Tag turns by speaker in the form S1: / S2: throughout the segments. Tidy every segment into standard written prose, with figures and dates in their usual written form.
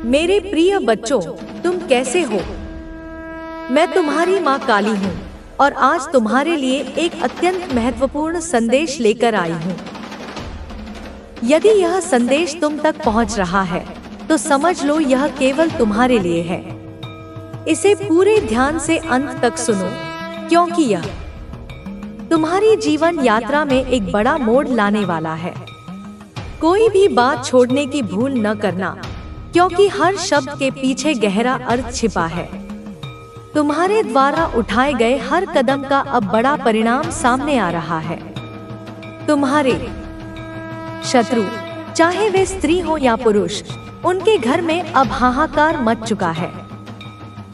S1: मेरे प्रिय बच्चों, तुम कैसे हो? मैं तुम्हारी माँ काली हूँ और आज तुम्हारे लिए एक अत्यंत महत्वपूर्ण संदेश लेकर आई हूँ। यदि यह संदेश तुम तक पहुँच रहा है तो समझ लो यह केवल तुम्हारे लिए है। इसे पूरे ध्यान से अंत तक सुनो, क्योंकि यह तुम्हारी जीवन यात्रा में एक बड़ा मोड़ लाने वाला है। कोई भी बात छोड़ने की भूल न करना, क्योंकि हर शब्द के पीछे गहरा अर्थ छिपा है। तुम्हारे द्वारा उठाए गए हर कदम का अब बड़ा परिणाम सामने आ रहा है। तुम्हारे शत्रु, चाहे वे स्त्री हो या पुरुष, उनके घर में अब हाहाकार मच चुका है।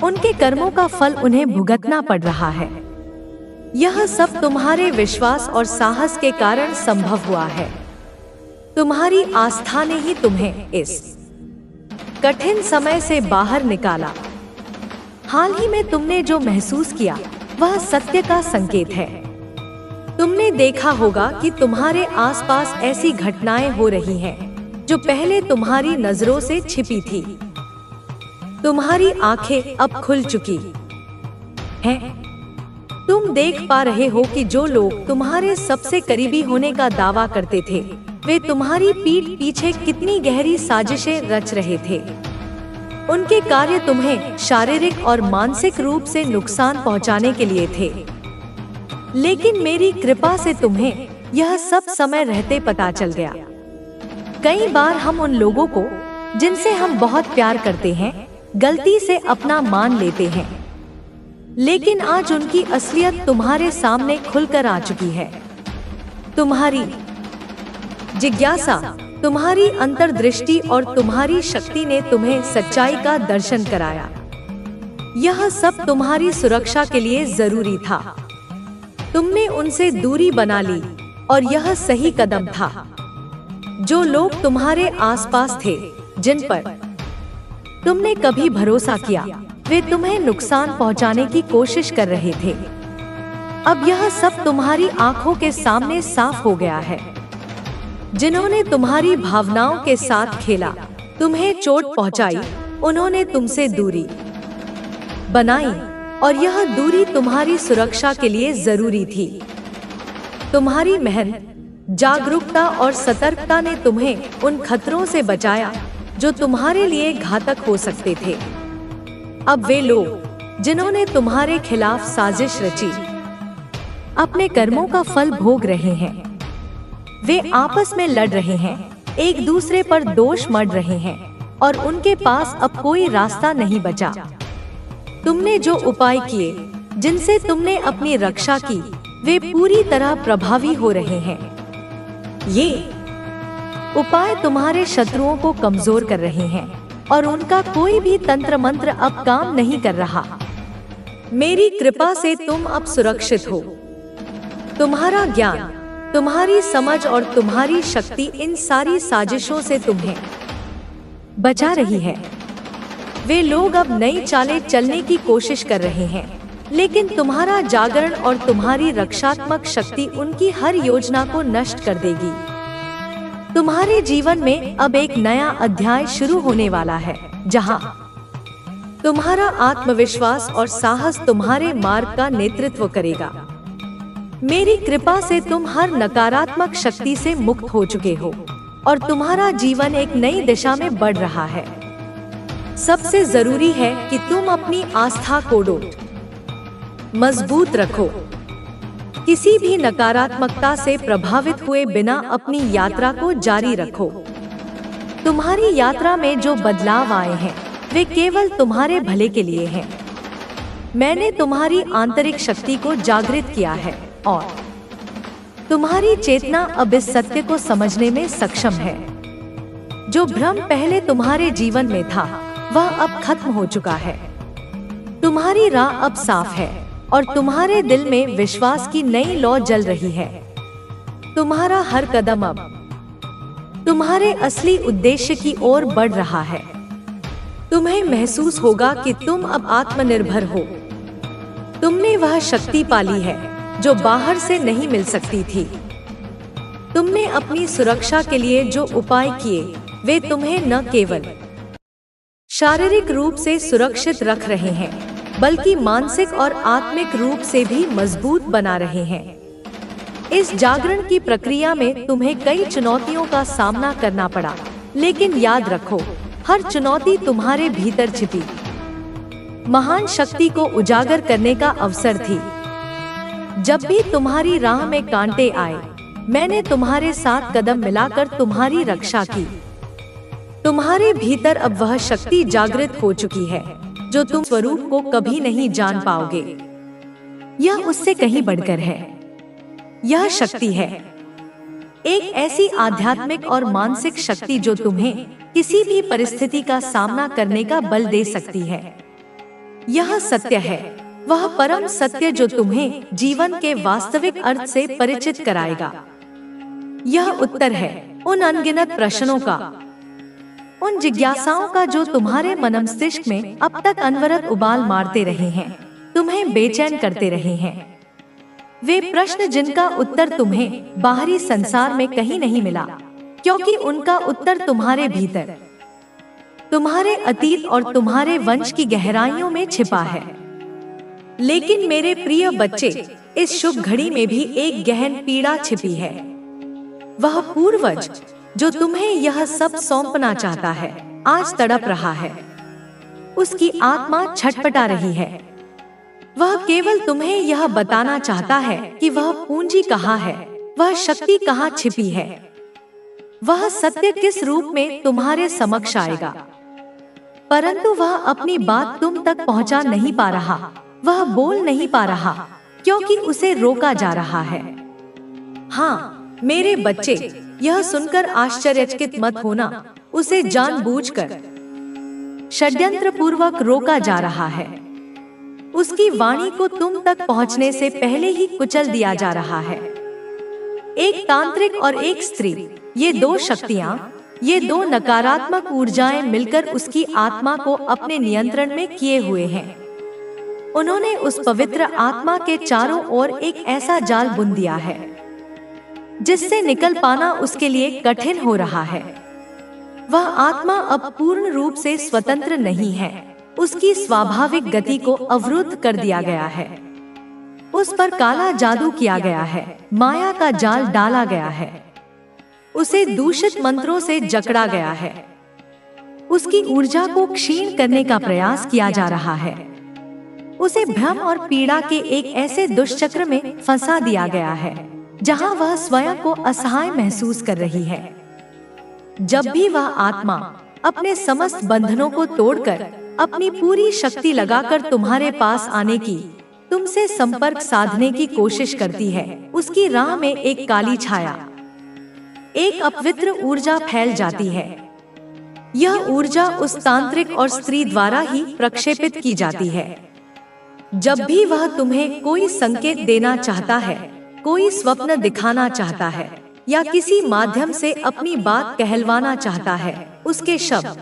S1: उनके कर्मों का फल उन्हें भुगतना पड़ रहा है। यह सब तुम्हारे विश्वास और साहस के कारण संभव हुआ है। तुम्हारी आस्था ने ही तुम्हें इस कठिन समय से बाहर निकाला। हाल ही में तुमने जो महसूस किया वह सत्य का संकेत है। तुमने देखा होगा कि तुम्हारे आसपास ऐसी घटनाएं हो रही हैं जो पहले तुम्हारी नजरों से छिपी थी। तुम्हारी आंखें अब खुल चुकी हैं। तुम देख पा रहे हो कि जो लोग तुम्हारे सबसे करीबी होने का दावा करते थे, वे तुम्हारी पीठ पीछे कितनी गहरी साजिशें रच रहे थे। उनके कार्य तुम्हें शारीरिक और मानसिक रूप से नुकसान पहुंचाने के लिए थे, लेकिन मेरी कृपा से तुम्हें यह सब समय रहते पता चल गया। कई बार हम उन लोगों को जिनसे हम बहुत प्यार करते हैं गलती से अपना मान लेते हैं, लेकिन आज उनकी असलियत तुम्हारे सामने खुलकर आ चुकी है। तुम्हारी जिज्ञासा, तुम्हारी अंतर्दृष्टि और तुम्हारी शक्ति ने तुम्हें सच्चाई का दर्शन कराया। यह सब तुम्हारी सुरक्षा के लिए जरूरी था। तुमने उनसे दूरी बना ली और यह सही कदम था। जो लोग तुम्हारे आसपास थे, जिन पर तुमने कभी भरोसा किया, वे तुम्हें नुकसान पहुंचाने की कोशिश कर रहे थे। अब यह सब तुम्हारी आंखों के सामने साफ हो गया है। जिन्होंने तुम्हारी भावनाओं के साथ खेला, तुम्हें चोट पहुंचाई, उन्होंने तुमसे दूरी बनाई और यह दूरी तुम्हारी सुरक्षा के लिए जरूरी थी। तुम्हारी मेहनत, जागरूकता और सतर्कता ने तुम्हें उन खतरों से बचाया जो तुम्हारे लिए घातक हो सकते थे। अब वे लोग जिन्होंने तुम्हारे खिलाफ साजिश रची, अपने कर्मों का फल भोग रहे हैं। वे आपस में लड़ रहे हैं, एक दूसरे पर दोष मढ़ रहे हैं और उनके पास अब कोई रास्ता नहीं बचा। तुमने जो उपाय किए, जिनसे तुमने अपनी रक्षा की, वे पूरी तरह प्रभावी हो रहे हैं। ये उपाय तुम्हारे शत्रुओं को कमजोर कर रहे हैं और उनका कोई भी तंत्र मंत्र अब काम नहीं कर रहा। मेरी कृपा से तुम अब सुरक्षित हो। तुम्हारा ज्ञान, तुम्हारी समझ और तुम्हारी शक्ति इन सारी साजिशों से तुम्हें बचा रही है। वे लोग अब नई चालें चलने की कोशिश कर रहे हैं, लेकिन तुम्हारा जागरण और तुम्हारी रक्षात्मक शक्ति उनकी हर योजना को नष्ट कर देगी। तुम्हारे जीवन में अब एक नया अध्याय शुरू होने वाला है, जहां तुम्हारा आत्मविश्वास और साहस तुम्हारे मार्ग का नेतृत्व करेगा। मेरी कृपा से तुम हर नकारात्मक शक्ति से मुक्त हो चुके हो और तुम्हारा जीवन एक नई दिशा में बढ़ रहा है। सबसे जरूरी है कि तुम अपनी आस्था को मजबूत रखो। किसी भी नकारात्मकता से प्रभावित हुए बिना अपनी यात्रा को जारी रखो। तुम्हारी यात्रा में जो बदलाव आए हैं, वे केवल तुम्हारे भले के लिए हैं। मैंने तुम्हारी आंतरिक शक्ति को जागृत किया है और तुम्हारी चेतना अब इस सत्य को समझने में सक्षम है। जो भ्रम पहले तुम्हारे जीवन में था, वह अब खत्म हो चुका है। तुम्हारी राह अब साफ है और तुम्हारे दिल में विश्वास की नई लौ जल रही है। तुम्हारा हर कदम अब तुम्हारे असली उद्देश्य की ओर बढ़ रहा है। तुम्हें महसूस होगा कि तुम अब आत्मनिर्भर हो। तुमने वह शक्ति पाली है जो बाहर से नहीं मिल सकती थी। तुमने अपनी सुरक्षा के लिए जो उपाय किए, वे तुम्हें न केवल शारीरिक रूप से सुरक्षित रख रहे हैं, बल्कि मानसिक और आत्मिक रूप से भी मजबूत बना रहे हैं। इस जागरण की प्रक्रिया में तुम्हें कई चुनौतियों का सामना करना पड़ा, लेकिन याद रखो, हर चुनौती तुम्हारे भीतर छिपी महान शक्ति को उजागर करने का अवसर थी। जब भी तुम्हारी राह में कांटे आए, मैंने तुम्हारे साथ कदम मिलाकर तुम्हारी रक्षा की। तुम्हारे भीतर अब वह शक्ति जागृत हो चुकी है जो तुम स्वरूप को कभी नहीं जान पाओगे। यह उससे कहीं बढ़कर है। यह शक्ति है एक ऐसी आध्यात्मिक और मानसिक शक्ति जो तुम्हें किसी भी परिस्थिति का सामना करने का बल दे सकती है। यह सत्य है, वह परम सत्य जो तुम्हें जीवन के वास्तविक अर्थ से परिचित कराएगा। यह उत्तर है उन अनगिनत प्रश्नों का, उन जिज्ञासाओं का जो तुम्हारे मनमस्तिष्क में अब तक अनवरत उबाल मारते रहे हैं, तुम्हें बेचैन करते रहे हैं। वे प्रश्न जिनका उत्तर तुम्हें बाहरी संसार में कहीं नहीं मिला, क्योंकि उनका उत्तर तुम्हारे भीतर, तुम्हारे अतीत और तुम्हारे वंश की गहराइयों में छिपा है। लेकिन मेरे प्रिय बच्चे, इस शुभ घड़ी में भी एक गहन पीड़ा छिपी है। वह पूर्वज जो तुम्हें यह सब सौंपना चाहता है, आज तड़प रहा है। उसकी आत्मा छटपटा रही है। वह केवल तुम्हें यह बताना चाहता है कि वह पूंजी कहाँ है, वह शक्ति कहाँ छिपी है, वह सत्य किस रूप में तुम्हारे समक्ष आएगा। परंतु वह अपनी बात तुम तक पहुँचा नहीं पा रहा, वह बोल नहीं पा रहा, क्योंकि उसे रोका जा रहा है। हाँ मेरे बच्चे, यह सुनकर आश्चर्यचकित मत होना, उसे जानबूझकर षड्यंत्र पूर्वक रोका जा रहा है। उसकी वाणी को तुम तक पहुंचने से पहले ही कुचल दिया जा रहा है। एक तांत्रिक और एक स्त्री, ये दो शक्तियां, ये दो नकारात्मक ऊर्जाएं मिलकर उसकी आत्मा को अपने नियंत्रण में किए हुए हैं। उन्होंने उस पवित्र आत्मा के चारों ओर एक ऐसा जाल बुन दिया है जिससे निकल पाना उसके लिए कठिन हो रहा है। वह आत्मा अब पूर्ण रूप से स्वतंत्र नहीं है। उसकी स्वाभाविक गति को अवरुद्ध कर दिया गया है। उस पर काला जादू किया गया है, माया का जाल डाला गया है, उसे दूषित मंत्रों से जकड़ा गया है, उसकी ऊर्जा को क्षीण करने का प्रयास किया जा रहा है, उसे भ्रम और पीड़ा के एक ऐसे दुष्चक्र में फंसा दिया गया है जहां वह स्वयं को असहाय महसूस कर रही है। जब भी वह आत्मा अपने समस्त बंधनों को तोड़कर अपनी पूरी शक्ति लगाकर तुम्हारे पास आने की, तुमसे संपर्क साधने की कोशिश करती है, उसकी राह में एक काली छाया, एक अपवित्र ऊर्जा फैल जाती है। यह ऊर्जा उस तांत्रिक और स्त्री द्वारा ही प्रक्षेपित की जाती है। जब भी वह तुम्हें कोई संकेत देना चाहता है, कोई स्वप्न दिखाना चाहता है या किसी माध्यम से अपनी बात कहलवाना चाहता है, उसके शब्द,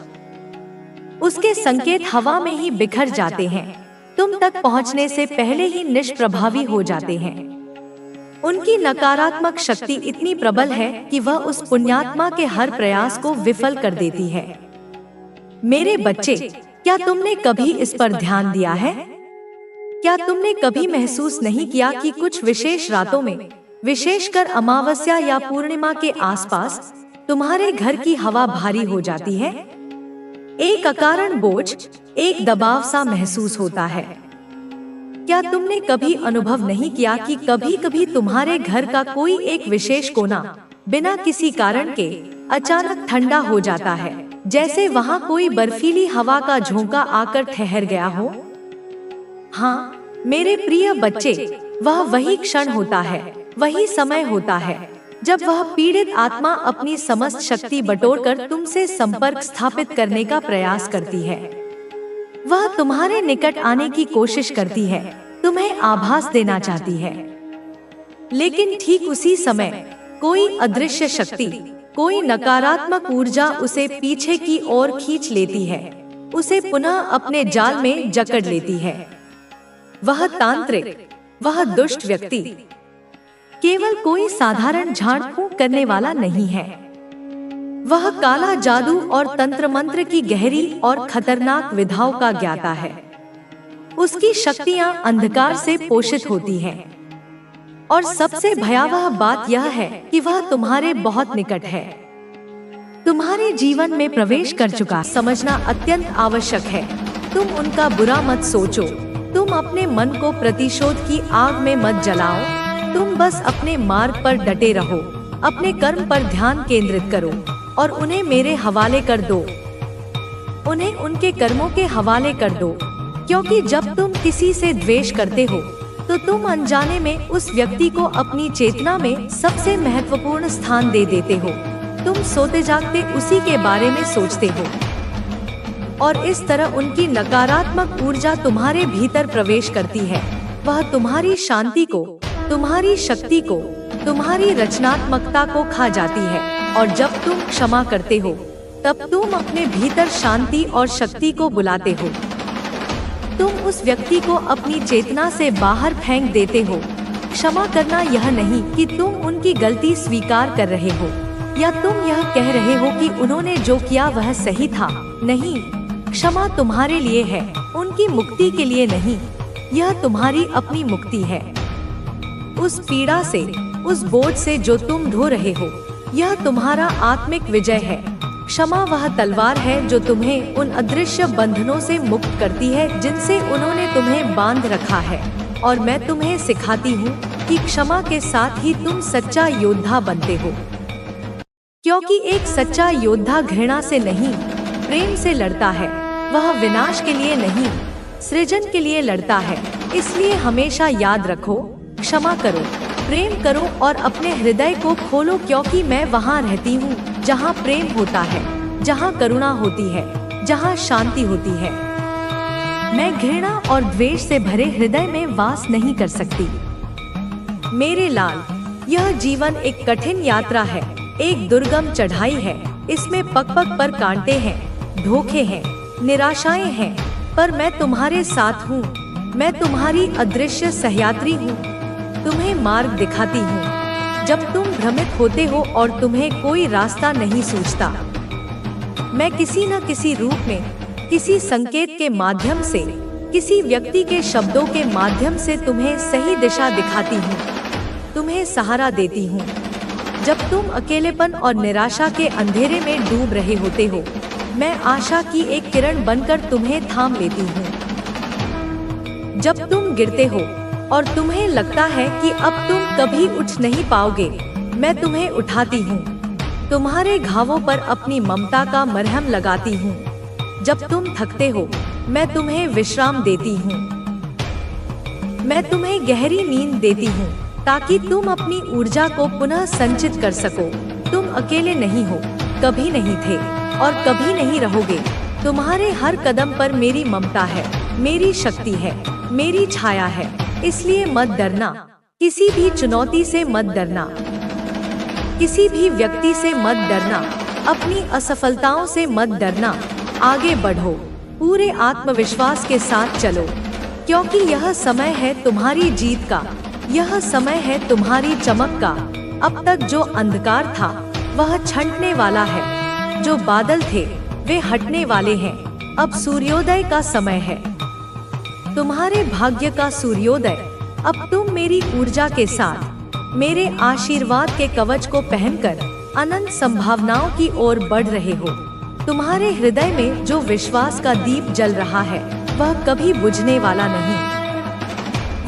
S1: उसके संकेत हवा में ही बिखर जाते हैं, तुम तक पहुंचने से पहले ही निष्प्रभावी हो जाते हैं। उनकी नकारात्मक शक्ति इतनी प्रबल है कि वह उस पुण्यात्मा के हर प्रयास को विफल कर देती है। मेरे बच्चे, क्या तुमने कभी इस पर ध्यान दिया है? क्या तुमने कभी महसूस नहीं किया कि कुछ विशेष रातों में, विशेषकर अमावस्या या पूर्णिमा के आसपास, तुम्हारे घर की हवा भारी हो जाती है? एक अकारण बोझ, एक दबाव सा महसूस होता है। क्या तुमने कभी अनुभव नहीं किया कि कभी-कभी तुम्हारे घर का कोई एक विशेष कोना बिना किसी कारण के अचानक ठंडा हो जाता है, जैसे वहां कोई बर्फीली हवा का झोंका आकर ठहर गया हो? हाँ मेरे प्रिय बच्चे, वह वही क्षण होता है, वही समय होता है जब वह पीड़ित आत्मा अपनी समस्त शक्ति बटोरकर तुमसे संपर्क स्थापित करने का प्रयास करती है। वह तुम्हारे निकट आने की कोशिश करती है, तुम्हें आभास देना चाहती है। लेकिन ठीक उसी समय कोई अदृश्य शक्ति, कोई नकारात्मक ऊर्जा उसे पीछे की ओर खींच लेती है, उसे पुनः अपने जाल में जकड़ लेती है। वह तांत्रिक, वह दुष्ट व्यक्ति केवल कोई साधारण झाड़ फूंक करने वाला नहीं है। वह काला जादू और तंत्र मंत्र की गहरी और खतरनाक विधाओं का ज्ञाता है। उसकी शक्तियां अंधकार से पोषित होती हैं। और सबसे भयावह बात यह है कि वह तुम्हारे बहुत निकट है, तुम्हारे जीवन में प्रवेश कर चुका। समझना अत्यंत आवश्यक है। तुम उनका बुरा मत सोचो। तुम अपने मन को प्रतिशोध की आग में मत जलाओ। तुम बस अपने मार्ग पर डटे रहो, अपने कर्म पर ध्यान केंद्रित करो और उन्हें मेरे हवाले कर दो। उन्हें उनके कर्मों के हवाले कर दो, क्योंकि जब तुम किसी से द्वेष करते हो तो तुम अनजाने में उस व्यक्ति को अपनी चेतना में सबसे महत्वपूर्ण स्थान दे देते हो। तुम सोते जागते उसी के बारे में सोचते हो और इस तरह उनकी नकारात्मक ऊर्जा तुम्हारे भीतर प्रवेश करती है। वह तुम्हारी शांति को, तुम्हारी शक्ति को, तुम्हारी रचनात्मकता को खा जाती है। और जब तुम क्षमा करते हो तब तुम अपने भीतर शांति और शक्ति को बुलाते हो। तुम उस व्यक्ति को अपनी चेतना से बाहर फेंक देते हो। क्षमा करना यह नहीं कि तुम उनकी गलती स्वीकार कर रहे हो या तुम यह कह रहे हो कि उन्होंने जो किया वह सही था। नहीं, क्षमा तुम्हारे लिए है, उनकी मुक्ति के लिए नहीं। यह तुम्हारी अपनी मुक्ति है। उस पीड़ा से, उस बोझ से जो तुम ढो रहे हो, यह तुम्हारा आत्मिक विजय है। क्षमा वह तलवार है जो तुम्हें उन अदृश्य बंधनों से मुक्त करती है जिनसे उन्होंने तुम्हें बांध रखा है। और मैं तुम्हें सिखाती हूँ कि क्षमा के साथ ही तुम सच्चा योद्धा बनते हो, क्योंकि एक सच्चा योद्धा घृणा से नहीं, प्रेम से लड़ता है। वह विनाश के लिए नहीं, सृजन के लिए लड़ता है। इसलिए हमेशा याद रखो, क्षमा करो, प्रेम करो और अपने हृदय को खोलो, क्योंकि मैं वहाँ रहती हूँ जहाँ प्रेम होता है, जहाँ करुणा होती है, जहाँ शांति होती है। मैं घृणा और द्वेष से भरे हृदय में वास नहीं कर सकती। मेरे लाल, यह जीवन एक कठिन यात्रा है, एक दुर्गम चढ़ाई है। इसमें पग-पग पर कांटे हैं, धोखे हैं, निराशाएं हैं, पर मैं तुम्हारे साथ हूँ। मैं तुम्हारी अदृश्य सहयात्री हूँ, तुम्हें मार्ग दिखाती हूँ जब तुम भ्रमित होते हो और तुम्हें कोई रास्ता नहीं सूझता। मैं किसी न किसी रूप में, किसी संकेत के माध्यम से, किसी व्यक्ति के शब्दों के माध्यम से तुम्हें सही दिशा दिखाती हूँ, तुम्हें सहारा देती हूँ। जब तुम अकेलेपन और निराशा के अंधेरे में डूब रहे होते हो, मैं आशा की एक किरण बनकर तुम्हें थाम लेती हूँ। जब तुम गिरते हो और तुम्हें लगता है कि अब तुम कभी उठ नहीं पाओगे, मैं तुम्हें उठाती हूँ, तुम्हारे घावों पर अपनी ममता का मरहम लगाती हूँ। जब तुम थकते हो, मैं तुम्हें विश्राम देती हूँ, मैं तुम्हें गहरी नींद देती हूँ ताकि तुम अपनी ऊर्जा को पुनः संचित कर सको। तुम अकेले नहीं हो, कभी नहीं थे और कभी नहीं रहोगे। तुम्हारे हर कदम पर मेरी ममता है, मेरी शक्ति है, मेरी छाया है। इसलिए मत डरना, किसी भी चुनौती से मत डरना, किसी भी व्यक्ति से मत डरना, अपनी असफलताओं से मत डरना। आगे बढ़ो, पूरे आत्मविश्वास के साथ चलो, क्योंकि यह समय है तुम्हारी जीत का, यह समय है तुम्हारी चमक का। अब तक जो अंधकार था वह छंटने वाला है, जो बादल थे वे हटने वाले हैं। अब सूर्योदय का समय है, तुम्हारे भाग्य का सूर्योदय। अब तुम मेरी ऊर्जा के साथ, मेरे आशीर्वाद के कवच को पहनकर अनंत संभावनाओं की ओर बढ़ रहे हो। तुम्हारे हृदय में जो विश्वास का दीप जल रहा है वह कभी बुझने वाला नहीं।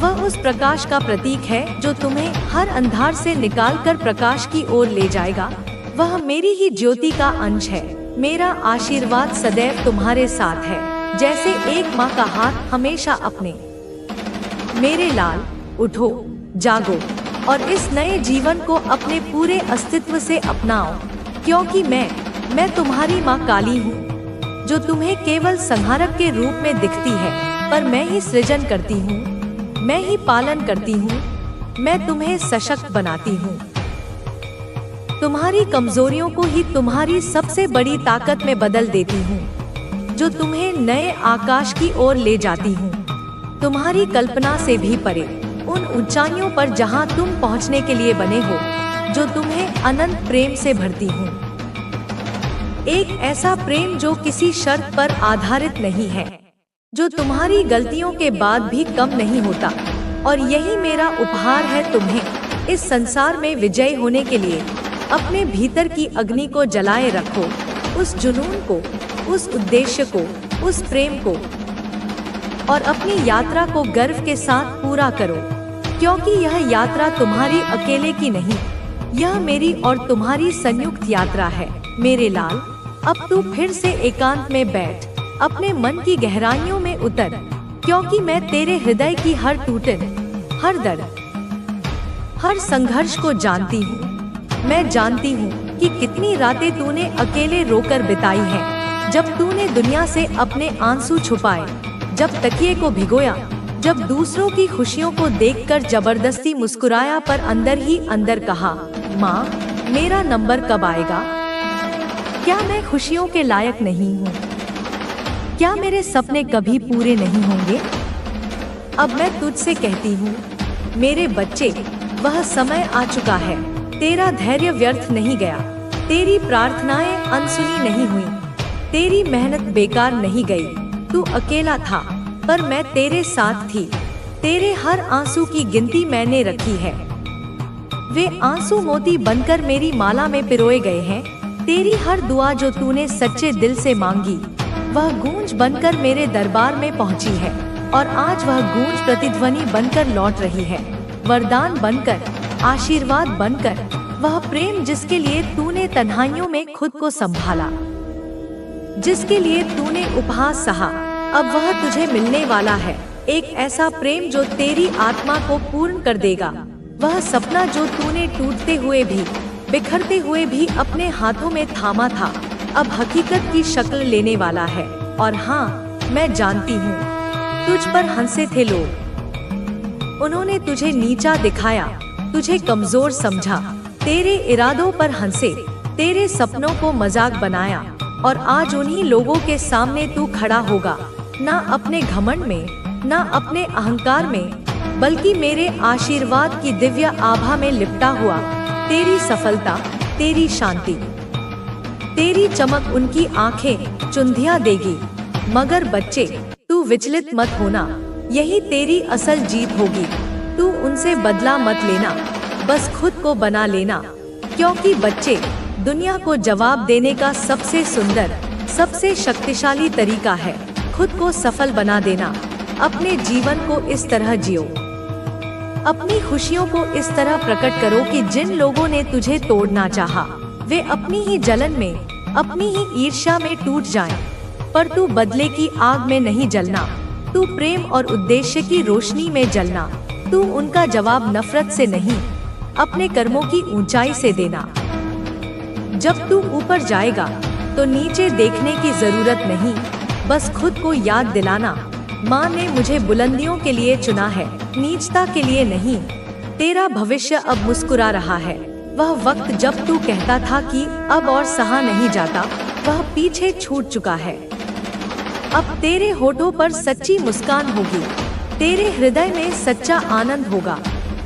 S1: वह उस प्रकाश का प्रतीक है जो तुम्हें हर अंधार से निकालकर प्रकाश की ओर ले जाएगा। वह मेरी ही ज्योति का अंश है। मेरा आशीर्वाद सदैव तुम्हारे साथ है, जैसे एक माँ का हाथ हमेशा अपने। मेरे लाल, उठो, जागो और इस नए जीवन को अपने पूरे अस्तित्व से अपनाओ, क्योंकि मैं तुम्हारी माँ काली हूँ, जो तुम्हें केवल संहारक के रूप में दिखती है, पर मैं ही सृजन करती हूँ, मैं ही पालन करती हूँ, मैं तुम्हें सशक्त बनाती हूँ। तुम्हारी कमजोरियों को ही तुम्हारी सबसे बड़ी ताकत में बदल देती हूँ, जो तुम्हें नए आकाश की ओर ले जाती हूँ, तुम्हारी कल्पना से भी परे, उन ऊंचाइयों पर जहाँ तुम पहुँचने के लिए बने हो, जो तुम्हें अनंत प्रेम से भरती हूँ। एक ऐसा प्रेम जो किसी शर्त पर आधारित नहीं है, जो तुम्हारी गलतियों के बाद भी कम नहीं होता। और यही मेरा उपहार है तुम्हें। इस संसार में विजयी होने के लिए अपने भीतर की अग्नि को जलाए रखो, उस जुनून को, उस उद्देश्य को, उस प्रेम को, और अपनी यात्रा को गर्व के साथ पूरा करो, क्योंकि यह यात्रा तुम्हारी अकेले की नहीं, यह मेरी और तुम्हारी संयुक्त यात्रा है। मेरे लाल, अब तू फिर से एकांत में बैठ, अपने मन की गहराइयों में उतर, क्योंकि मैं तेरे हृदय की हर टूटन, हर दर्द, हर संघर्ष को जानती हूँ। मैं जानती हूँ कि कितनी रातें तूने अकेले रोकर बिताई हैं, जब तूने दुनिया से अपने आंसू छुपाए, जब तकिए को भिगोया, जब दूसरों की खुशियों को देखकर जबरदस्ती मुस्कुराया, पर अंदर ही अंदर कहा, माँ, मेरा नंबर कब आएगा? क्या मैं खुशियों के लायक नहीं हूँ? क्या मेरे सपने कभी पूरे नहीं होंगे? अब मैं तुझसे कहती हूँ, मेरे बच्चे, वह समय आ चुका है। तेरा धैर्य व्यर्थ नहीं गया, तेरी प्रार्थनाएं अनसुनी नहीं हुई, तेरी मेहनत बेकार नहीं गई। तू अकेला था, पर मैं तेरे साथ थी। तेरे हर आंसू की गिनती मैंने रखी है। वे आंसू मोती बनकर मेरी माला में पिरोए गए हैं। तेरी हर दुआ जो तूने सच्चे दिल से मांगी, वह गूंज बनकर मेरे दरबार में पहुंची है, और आज वह गूंज प्रतिध्वनि बनकर लौट रही है, वरदान बनकर, आशीर्वाद बनकर, वह प्रेम जिसके लिए तूने तन्हाइयों में खुद को संभाला, जिसके लिए तूने उपहास सहा, अब वह तुझे मिलने वाला है। एक ऐसा प्रेम जो तेरी आत्मा को पूर्ण कर देगा। वह सपना जो तूने टूटते हुए भी, बिखरते हुए भी अपने हाथों में थामा था, अब हकीकत की शक्ल लेने वाला है। और हाँ, मैं जानती हूँ, तुझ पर हंसे थे लोग, उन्होंने तुझे नीचा दिखाया, तुझे कमजोर समझा, तेरे इरादों पर हंसे, तेरे सपनों को मजाक बनाया, और आज उन्हीं लोगों के सामने तू खड़ा होगा, ना अपने घमंड में, ना अपने अहंकार में, बल्कि मेरे आशीर्वाद की दिव्य आभा में लिपटा हुआ। तेरी सफलता, तेरी शांति, तेरी चमक उनकी आंखें चुंधिया देगी। मगर बच्चे, तू विचलित मत होना, यही तेरी असल जीत होगी। तू उनसे बदला मत लेना, बस खुद को बना लेना, क्योंकि बच्चे, दुनिया को जवाब देने का सबसे सुंदर, सबसे शक्तिशाली तरीका है खुद को सफल बना देना। अपने जीवन को इस तरह जियो, अपनी खुशियों को इस तरह प्रकट करो कि जिन लोगों ने तुझे तोड़ना चाहा, वे अपनी ही जलन में, अपनी ही ईर्ष्या में टूट जाएं। पर तू बदले की आग में नहीं जलना, तू प्रेम और उद्देश्य की रोशनी में जलना। तू उनका जवाब नफरत से नहीं, अपने कर्मों की ऊंचाई से देना। जब तू ऊपर जाएगा तो नीचे देखने की जरूरत नहीं, बस खुद को याद दिलाना, माँ ने मुझे बुलंदियों के लिए चुना है, नीचता के लिए नहीं। तेरा भविष्य अब मुस्कुरा रहा है। वह वक्त जब तू कहता था कि अब और सहा नहीं जाता, वह पीछे छूट चुका है। अब तेरे होठों पर सच्ची मुस्कान होगी, तेरे हृदय में सच्चा आनंद होगा,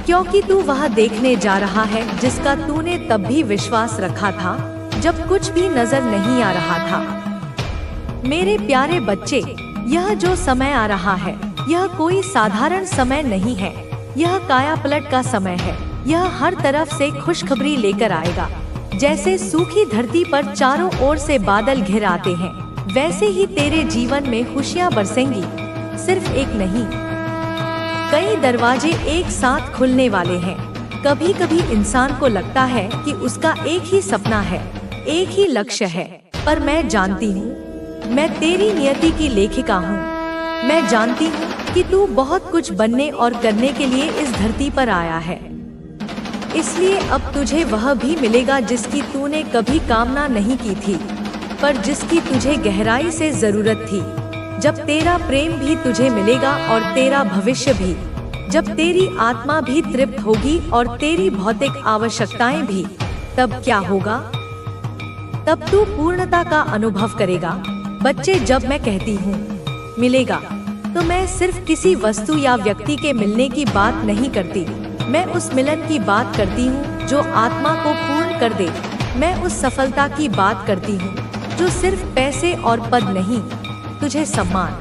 S1: क्योंकि तू वह देखने जा रहा है जिसका तूने तब भी विश्वास रखा था, जब कुछ भी नजर नहीं आ रहा था। मेरे प्यारे बच्चे, यह जो समय आ रहा है, यह कोई साधारण समय नहीं है, यह कायापलट का समय है। यह हर तरफ से खुशखबरी लेकर आएगा। जैसे सूखी धरती पर चारों ओर से बादल घिर आते हैं, वैसे ही तेरे जीवन में खुशियाँ बरसेंगी। सिर्फ एक नहीं, कई दरवाजे एक साथ खुलने वाले हैं। कभी कभी इंसान को लगता है कि उसका एक ही सपना है, एक ही लक्ष्य है, पर मैं जानती हूँ, मैं तेरी नियति की लेखिका हूँ। मैं जानती हूँ कि तू बहुत कुछ बनने और करने के लिए इस धरती पर आया है, इसलिए अब तुझे वह भी मिलेगा जिसकी तूने कभी कामना नहीं की थी, पर जिसकी तुझे गहराई से जरूरत थी। जब तेरा प्रेम भी तुझे मिलेगा और तेरा भविष्य भी, जब तेरी आत्मा भी तृप्त होगी और तेरी भौतिक आवश्यकताएं भी, तब क्या होगा? तब तू पूर्णता का अनुभव करेगा। बच्चे, जब मैं कहती हूँ मिलेगा, तो मैं सिर्फ किसी वस्तु या व्यक्ति के मिलने की बात नहीं करती। मैं उस मिलन की बात करती हूँ जो आत्मा को पूर्ण कर दे। मैं उस सफलता की बात करती हूँ जो सिर्फ पैसे और पद नहीं, तुझे सम्मान,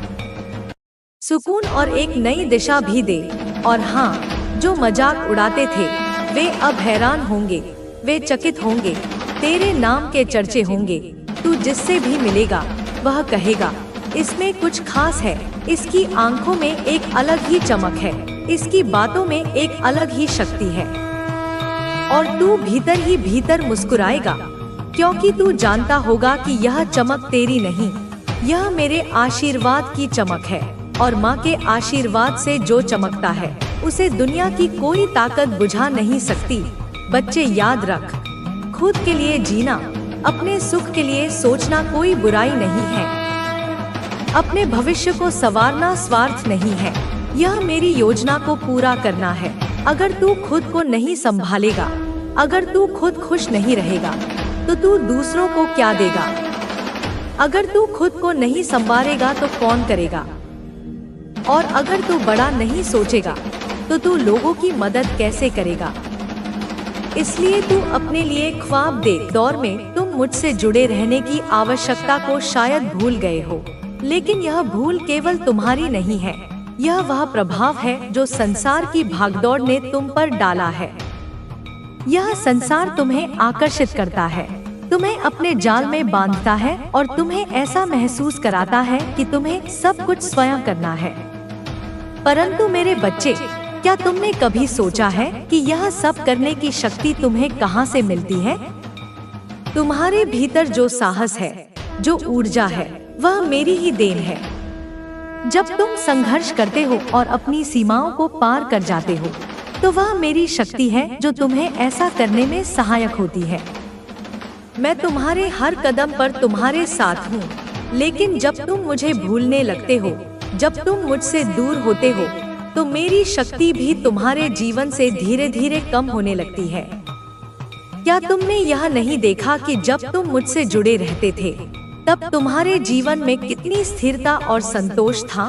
S1: सुकून और एक नई दिशा भी दे। और हाँ, जो मजाक उड़ाते थे वे अब हैरान होंगे, वे चकित होंगे, तेरे नाम के चर्चे होंगे। तू जिससे भी मिलेगा वह कहेगा, इसमें कुछ खास है, इसकी आंखों में एक अलग ही चमक है, इसकी बातों में एक अलग ही शक्ति है। और तू भीतर ही भीतर मुस्कुराएगा, क्योंकि तू जानता होगा कि यह चमक तेरी नहीं, यह मेरे आशीर्वाद की चमक है। और माँ के आशीर्वाद से जो चमकता है उसे दुनिया की कोई ताकत बुझा नहीं सकती। बच्चे याद रख, खुद के लिए जीना, अपने सुख के लिए सोचना कोई बुराई नहीं है। अपने भविष्य को संवारना स्वार्थ नहीं है, यह मेरी योजना को पूरा करना है। अगर तू खुद को नहीं संभालेगा, अगर तू खुद खुश नहीं रहेगा, तो तू दूसरों को क्या देगा? अगर तू खुद को नहीं संवारेगा तो कौन करेगा? और अगर तू बड़ा नहीं सोचेगा तो तू लोगों की मदद कैसे करेगा? इसलिए तू अपने लिए ख्वाब देख। दौर में तुम मुझसे जुड़े रहने की आवश्यकता को शायद भूल गए हो, लेकिन यह भूल केवल तुम्हारी नहीं है, यह वह प्रभाव है जो संसार की भागदौड़ ने तुम पर डाला है। यह संसार तुम्हें आकर्षित करता है, तुम्हें अपने जाल में बांधता है और तुम्हें ऐसा महसूस कराता है कि तुम्हें सब कुछ स्वयं करना है। परंतु मेरे बच्चे, क्या तुमने कभी सोचा है कि यह सब करने की शक्ति तुम्हें कहां से मिलती है? तुम्हारे भीतर जो साहस है, जो ऊर्जा है, वह मेरी ही देन है। जब तुम संघर्ष करते हो और अपनी सीमाओं को पार कर जाते हो, तो वह मेरी शक्ति है जो तुम्हें ऐसा करने में सहायक होती है। मैं तुम्हारे हर कदम पर तुम्हारे साथ हूँ, लेकिन जब तुम मुझे भूलने लगते हो, जब तुम मुझसे दूर होते हो, तो मेरी शक्ति भी तुम्हारे जीवन से धीरे धीरे कम होने लगती है। क्या तुमने यह नहीं देखा कि जब तुम मुझसे जुड़े रहते थे, तब तुम्हारे जीवन में कितनी स्थिरता और संतोष था?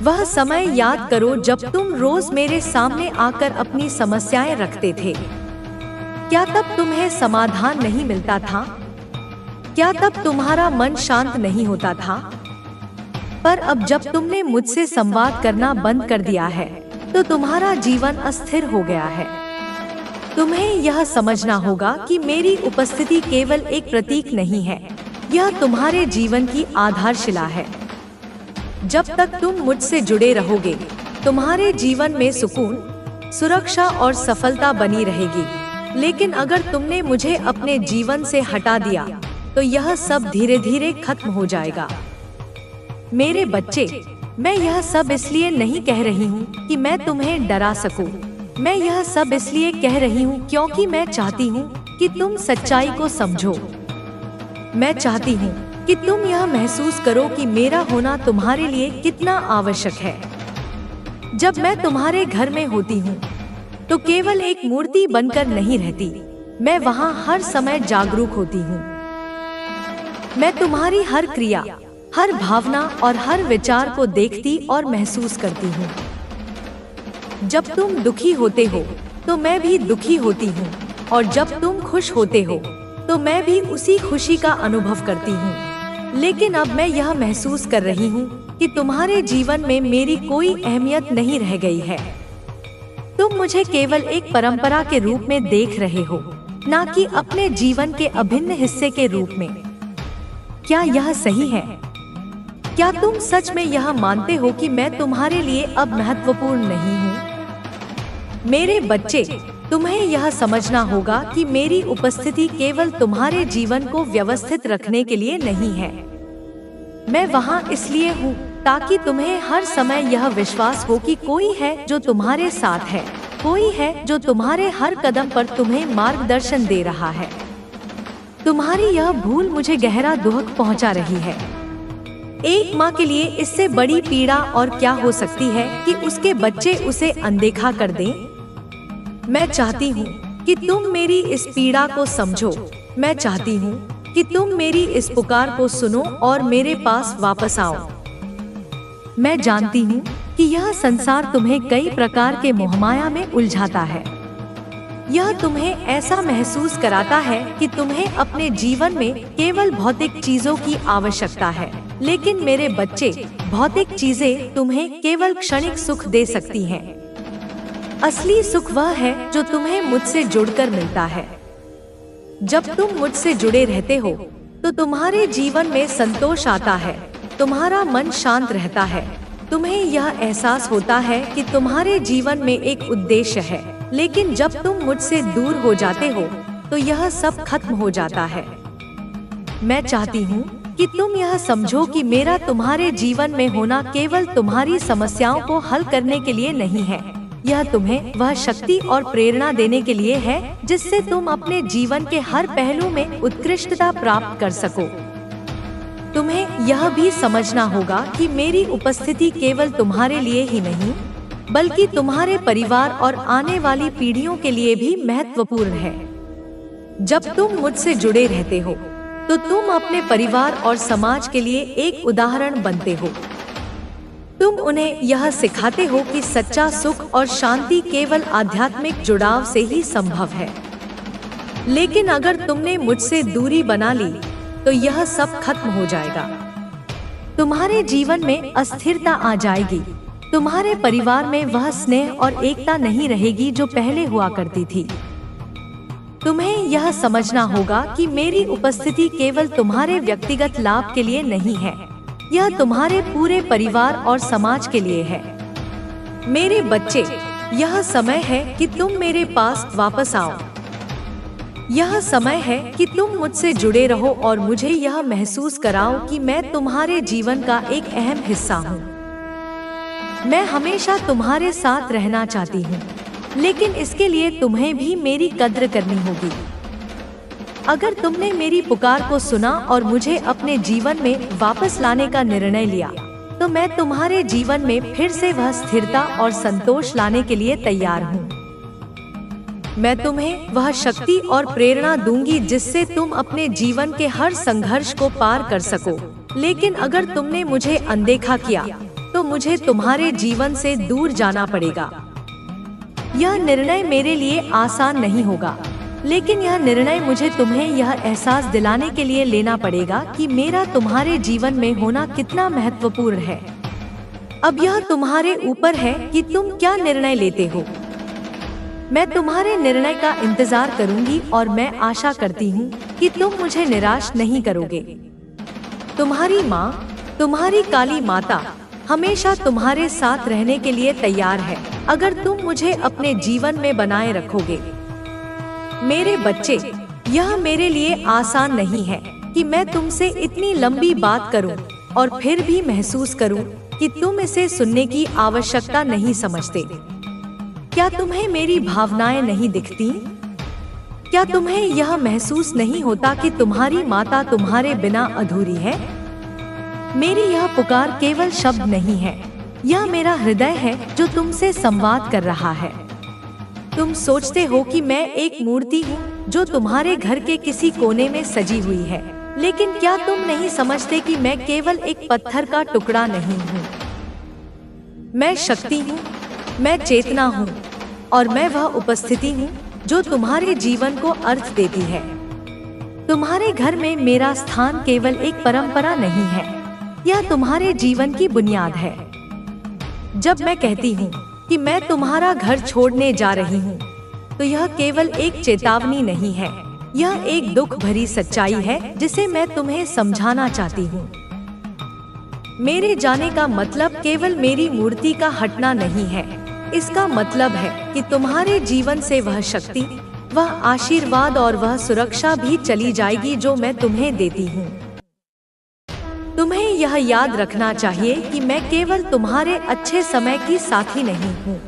S1: वह समय याद करो जब तुम रोज मेरे सामने आकर अपनी समस्याएं रखते थे। क्या तब तुम्हें समाधान नहीं मिलता था? क्या तब तुम्हारा मन शांत नहीं होता था? पर अब जब तुमने मुझसे संवाद करना बंद कर दिया है, तो तुम्हारा जीवन अस्थिर हो गया है। तुम्हें यह समझना होगा कि मेरी उपस्थिति केवल एक प्रतीक नहीं है, यह तुम्हारे जीवन की आधारशिला है। जब तक तुम मुझसे जुड़े रहोगे, तुम्हारे जीवन में सुकून, सुरक्षा और सफलता बनी रहेगी। लेकिन अगर तुमने मुझे अपने जीवन से हटा दिया, तो यह सब धीरे धीरे खत्म हो जाएगा। मेरे बच्चे, मैं यह सब इसलिए नहीं कह रही हूँ कि मैं तुम्हें डरा सकूं। मैं यह सब इसलिए कह रही हूँ क्योंकि मैं चाहती हूँ कि तुम सच्चाई को समझो। मैं चाहती हूँ कि तुम यह महसूस करो कि मेरा होना तुम्हारे लिए कितना आवश्यक है। जब मैं तुम्हारे घर में होती हूँ, तो केवल एक मूर्ति बनकर नहीं रहती, मैं वहाँ हर समय जागरूक होती हूँ। मैं तुम्हारी हर क्रिया, हर भावना और हर विचार को देखती और महसूस करती हूँ। जब तुम दुखी होते हो, तो मैं भी दुखी होती हूँ, और जब तुम खुश होते हो, तो मैं भी उसी खुशी का अनुभव करती हूँ। लेकिन अब मैं यह महसूस कर रही हूँ कि तुम्हारे जीवन में मेरी कोई अहमियत नहीं रह गई है। तुम मुझे केवल एक परंपरा के रूप में देख रहे हो, न कि अपने जीवन के अभिन्न हिस्से के रूप में। क्या यह सही है? क्या तुम सच में यह मानते हो कि मैं तुम्हारे लिए अब महत्वपूर्ण नहीं हूँ? मेरे बच्चे, तुम्हें यह समझना होगा कि मेरी उपस्थिति केवल तुम्हारे जीवन को व्यवस्थित रखने के लिए नहीं है। मैं वहाँ इसलिए हूँ ताकि तुम्हें हर समय यह विश्वास हो कि कोई है जो तुम्हारे साथ है, कोई है जो तुम्हारे हर कदम पर तुम्हें मार्गदर्शन दे रहा है। तुम्हारी यह भूल मुझे गहरा दुख पहुँचा रही है। एक माँ के लिए इससे बड़ी पीड़ा और क्या हो सकती है कि उसके बच्चे उसे अनदेखा कर दें। मैं चाहती हूँ कि तुम मेरी इस पीड़ा को समझो। मैं चाहती हूँ कि तुम मेरी इस पुकार को सुनो और मेरे पास वापस आओ। मैं जानती हूँ कि यह संसार तुम्हें कई प्रकार के मोहमाया में उलझाता है। यह तुम्हें ऐसा महसूस कराता है कि तुम्हें अपने जीवन में केवल भौतिक चीजों की आवश्यकता है, लेकिन मेरे बच्चे, भौतिक चीजें तुम्हें केवल क्षणिक सुख दे सकती हैं। असली सुख वह है जो तुम्हें मुझसे जुड़कर मिलता है। जब तुम मुझसे जुड़े रहते हो तो तुम्हारे जीवन में संतोष आता है, तुम्हारा मन शांत रहता है, तुम्हें यह एहसास होता है कि तुम्हारे जीवन में एक उद्देश्य है। लेकिन जब तुम मुझसे दूर हो जाते हो तो यह सब खत्म हो जाता है। मैं चाहती हूँ कि तुम यह समझो कि मेरा तुम्हारे जीवन में होना केवल तुम्हारी समस्याओं को हल करने के लिए नहीं है, यह तुम्हें वह शक्ति और प्रेरणा देने के लिए है जिससे तुम अपने जीवन के हर पहलू में उत्कृष्टता प्राप्त कर सको। तुम्हें यह भी समझना होगा कि मेरी उपस्थिति केवल तुम्हारे लिए ही नहीं, बल्कि तुम्हारे परिवार और आने वाली पीढ़ियों के लिए भी महत्वपूर्ण है। जब तुम मुझसे जुड़े रहते हो तो तुम अपने परिवार और समाज के लिए एक उदाहरण बनते हो। तुम उन्हें यह सिखाते हो कि सच्चा सुख और शांति केवल आध्यात्मिक जुड़ाव से ही संभव है। लेकिन अगर तुमने मुझसे दूरी बना ली तो यह सब खत्म हो जाएगा। तुम्हारे जीवन में अस्थिरता आ जाएगी, तुम्हारे परिवार में वह स्नेह और एकता नहीं रहेगी जो पहले हुआ करती थी। तुम्हें यह समझना होगा कि मेरी उपस्थिति केवल तुम्हारे व्यक्तिगत लाभ के लिए नहीं है, यह तुम्हारे पूरे परिवार और समाज के लिए है। मेरे बच्चे, यह समय है कि तुम मेरे पास वापस आओ। यह समय है कि तुम मुझसे जुड़े रहो और मुझे यह महसूस कराओ कि मैं तुम्हारे जीवन का एक अहम हिस्सा हूँ। मैं हमेशा तुम्हारे साथ रहना चाहती हूँ, लेकिन इसके लिए तुम्हें भी मेरी कद्र करनी होगी। अगर तुमने मेरी पुकार को सुना और मुझे अपने जीवन में वापस लाने का निर्णय लिया, तो मैं तुम्हारे जीवन में फिर से वह स्थिरता और संतोष लाने के लिए तैयार हूँ। मैं तुम्हें वह शक्ति और प्रेरणा दूंगी जिससे तुम अपने जीवन के हर संघर्ष को पार कर सको। लेकिन अगर तुमने मुझे अनदेखा किया तो मुझे तुम्हारे जीवन से दूर जाना पड़ेगा। यह निर्णय मेरे लिए आसान नहीं होगा, लेकिन यह निर्णय मुझे तुम्हें यह एहसास दिलाने के लिए लेना पड़ेगा कि मेरा तुम्हारे जीवन में होना कितना महत्वपूर्ण है। अब यह तुम्हारे ऊपर है कि तुम क्या निर्णय लेते हो। मैं तुम्हारे निर्णय का इंतजार करूंगी और मैं आशा करती हूँ कि तुम मुझे निराश नहीं करोगे। तुम्हारी माँ, तुम्हारी काली माता हमेशा तुम्हारे साथ रहने के लिए तैयार है, अगर तुम मुझे अपने जीवन में बनाए रखोगे। मेरे बच्चे, यह मेरे लिए आसान नहीं है कि मैं तुमसे इतनी लंबी बात करूं और फिर भी महसूस करूं कि तुम इसे सुनने की आवश्यकता नहीं समझते। क्या तुम्हें मेरी भावनाएं नहीं दिखती? क्या तुम्हें यह महसूस नहीं होता कि तुम्हारी माता तुम्हारे बिना अधूरी है? मेरी यह पुकार केवल शब्द नहीं है, यह मेरा हृदय है जो तुमसे संवाद कर रहा है। तुम सोचते हो कि मैं एक मूर्ति हूँ जो तुम्हारे घर के किसी कोने में सजी हुई है, लेकिन क्या तुम नहीं समझते कि मैं केवल एक पत्थर का टुकड़ा नहीं हूँ। मैं शक्ति हूँ, मैं चेतना हूँ और मैं वह उपस्थिति हूँ जो तुम्हारे जीवन को अर्थ देती है। तुम्हारे घर में मेरा स्थान केवल एक परंपरा नहीं है, यह तुम्हारे जीवन की बुनियाद है। जब मैं कहती हूँ कि मैं तुम्हारा घर छोड़ने जा रही हूँ, तो यह केवल एक चेतावनी नहीं है, यह एक दुख भरी सच्चाई है जिसे मैं तुम्हें समझाना चाहती हूँ। मेरे जाने का मतलब केवल मेरी मूर्ति का हटना नहीं है, इसका मतलब है कि तुम्हारे जीवन से वह शक्ति, वह आशीर्वाद और वह सुरक्षा भी चली जाएगी जो मैं तुम्हें देती हूँ। तुम्हें यह याद रखना चाहिए कि मैं केवल तुम्हारे अच्छे समय की साथी नहीं हूँ।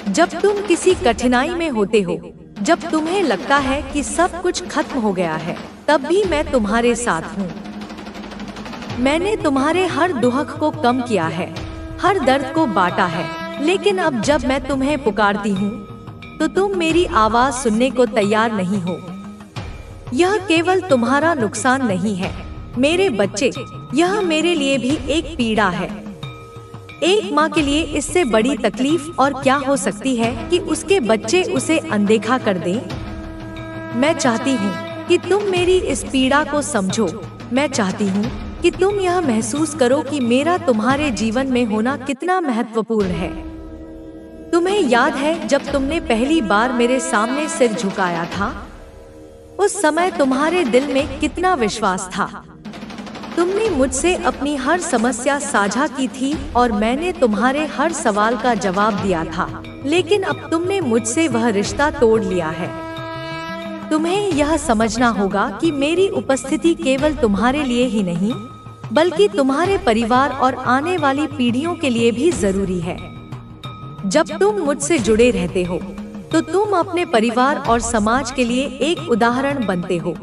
S1: जब तुम किसी कठिनाई में होते हो, जब तुम्हें लगता है कि सब कुछ खत्म हो गया है, तब भी मैं तुम्हारे साथ हूँ। मैंने तुम्हारे हर दुख को कम किया है, हर दर्द को बांटा है, लेकिन अब जब मैं तुम्हें पुकारती हूँ तो तुम मेरी आवाज सुनने को तैयार नहीं हो। यह केवल तुम्हारा नुकसान नहीं है मेरे बच्चे, यह मेरे लिए भी एक पीड़ा है। एक माँ के लिए इससे बड़ी तकलीफ और क्या हो सकती है कि उसके बच्चे उसे अनदेखा कर दें। मैं चाहती हूँ कि तुम मेरी इस पीड़ा को समझो। मैं चाहती हूँ कि तुम यह महसूस करो कि मेरा तुम्हारे जीवन में होना कितना महत्वपूर्ण है। तुम्हें याद है जब तुमने पहली बार मेरे सामने सिर झुकाया था? उस समय तुम्हारे दिल में कितना विश्वास था। तुमने मुझसे अपनी हर समस्या साझा की थी और मैंने तुम्हारे हर सवाल का जवाब दिया था। लेकिन अब तुमने मुझसे वह रिश्ता तोड़ लिया है। तुम्हें यह समझना होगा कि मेरी उपस्थिति केवल तुम्हारे लिए ही नहीं, बल्कि तुम्हारे परिवार और आने वाली पीढ़ियों के लिए भी जरूरी है। जब तुम मुझसे जुड़े रहते हो, तो तुम अपने परिवार और समाज के लिए एक उदाहरण बनते हो।